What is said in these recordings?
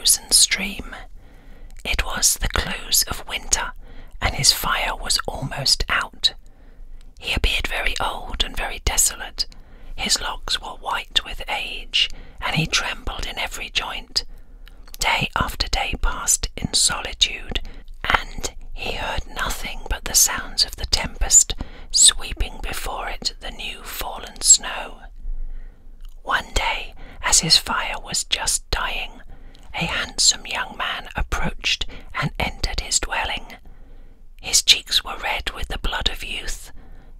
frozen stream. It was the close of winter, and his fire was almost out. He appeared very old and very desolate. His locks were white with age, and he trembled in every joint. Day after day passed in solitude, and he heard nothing but the sounds of the tempest sweeping before it the new fallen snow. One day, as his fire was just dying, a handsome young man approached and entered his dwelling. His cheeks were red with the blood of youth,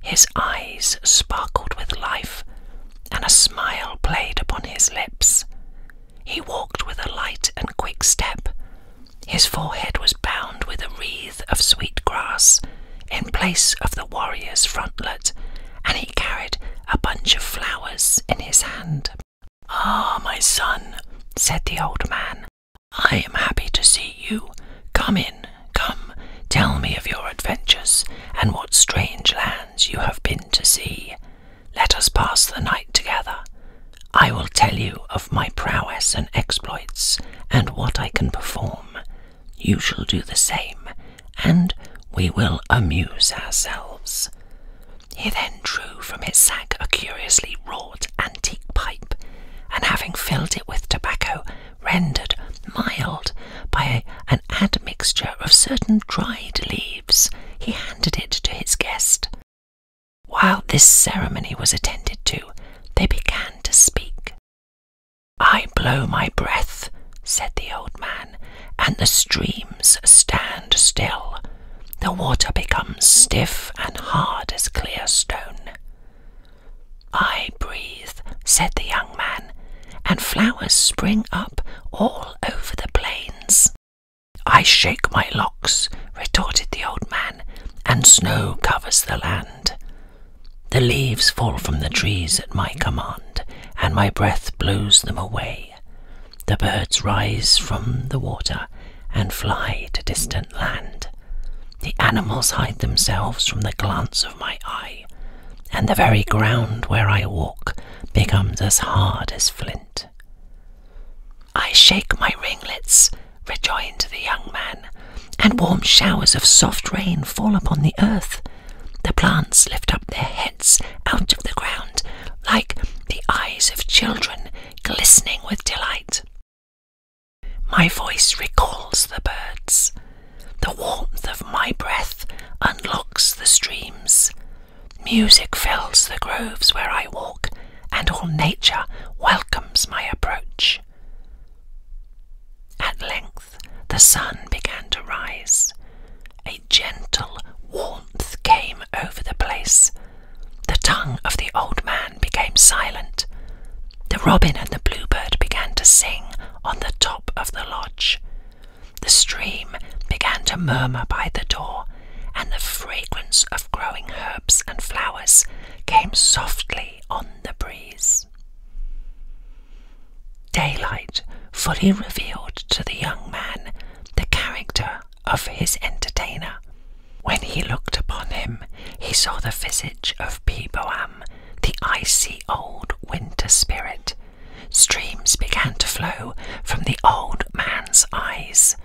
his eyes sparkled with life, and a smile played upon his lips. He walked with a light and quick step. His forehead was bound with a wreath of sweet grass in place of the warrior's frontlet, and he carried a bunch of flowers in his hand. "Ah, my son," said the old man, "I am happy to see you. Come in, come, tell me of your adventures and what strange lands you have been to see. Let us pass the night together. I will tell you of my prowess and exploits and what I can perform. You shall do the same, and we will amuse ourselves." He then drew from his sack a curiously wrought antique pipe, and having filled it with tobacco rendered mild by an admixture of certain dried leaves, he handed it to his guest. While this ceremony was attended to, they began to speak. "I blow my breath," said the old man, "and the streams stand still. The water becomes stiff and hard as clear stone." "I breathe," said the young man, "and flowers spring up all over the plains." "I shake my locks," retorted the old man, "and snow covers the land. The leaves fall from the trees at my command, and my breath blows them away. The birds rise from the water and fly to distant land. The animals hide themselves from the glance of my eye, and the very ground where I walk becomes as hard as flint." "I shake my ringlets," rejoined the young man, "and warm showers of soft rain fall upon the earth. The plants lift up their heads out of the ground like the eyes of children glistening with delight. My voice recalls the birds. The warmth of my breath unlocks the streams. Music fills the groves where I walk, and all nature welcomes my approach." At length the sun began to rise. A gentle warmth came over the place. The tongue of the old man became silent. The robin and the bluebird began to sing on the top of the lodge. The stream began to murmur by the door, and the fragrance of growing herbs and flowers came softly on the breeze. Daylight fully revealed to the young man the character of his entertainer. When he looked upon him, he saw the visage of Peboam, the icy old winter spirit. Streams began to flow from the old man's eyes.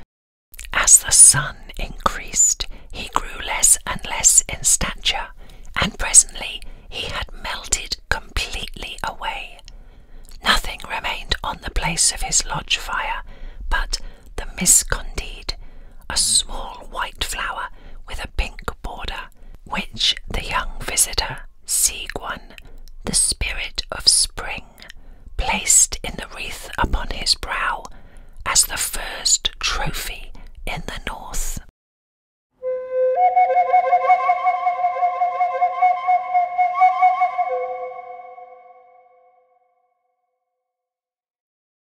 As the sun increased, he grew less and less in stature, and presently he had melted completely away. Nothing remained on the place of his lodge fire but the miscondeed, a small white flower with a pink border, which the young visitor